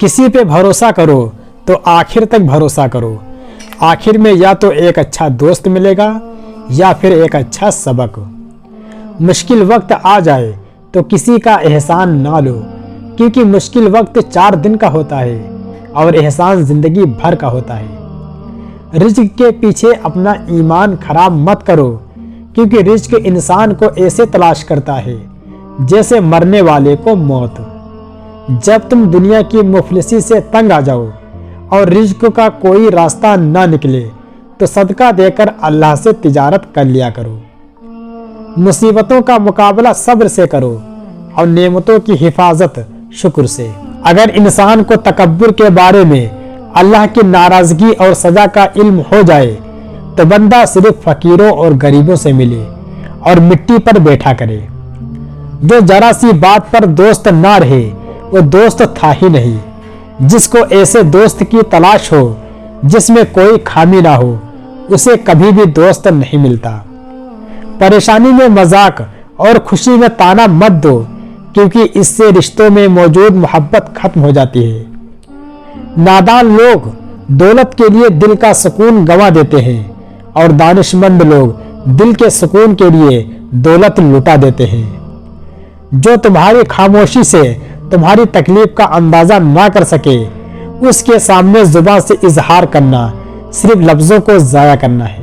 किसी पे भरोसा करो तो आखिर तक भरोसा करो। आखिर में या तो एक अच्छा दोस्त मिलेगा या फिर एक अच्छा सबक। मुश्किल वक्त आ जाए तो किसी का एहसान ना लो, क्योंकि मुश्किल वक्त 4 दिन का होता है और एहसान जिंदगी भर का होता है। रिज्क के पीछे अपना ईमान खराब मत करो, क्योंकि रिज्क इंसान को ऐसे तलाश करता है जैसे मरने वाले को मौत। जब तुम दुनिया की मुफलिसी से तंग आ जाओ और रिज्क का कोई रास्ता ना निकले तो सदका देकर अल्लाह से तिजारत कर लिया करो। मुसीबतों का मुकाबला सब्र से करो और नेमतों की हिफाजत शुक्र से। अगर इंसान को तकब्बुर के बारे में अल्लाह की नाराजगी और सजा का इल्म हो जाए तो बंदा सिर्फ फकीरों और गरीबों से मिले और मिट्टी पर बैठा करे। जो जरा सी बात पर दोस्त ना रहे वो दोस्त था ही नहीं। जिसको ऐसे दोस्त की तलाश हो जिसमें कोई खामी ना हो, उसे कभी भी दोस्त नहीं मिलता। परेशानी में मजाक और खुशी में ताना मत दो, क्योंकि इससे रिश्तों में मौजूद मोहब्बत खत्म हो जाती है। नादान लोग दौलत के लिए दिल का सुकून गंवा देते हैं और दानिशमंद लोग दिल के सुकून के लिए दौलत लुटा देते हैं। जो तुम्हारी खामोशी से तुम्हारी तकलीफ का अंदाजा ना कर सके, उसके सामने जुबान से इजहार करना सिर्फ लफ्जों को जाया करना है।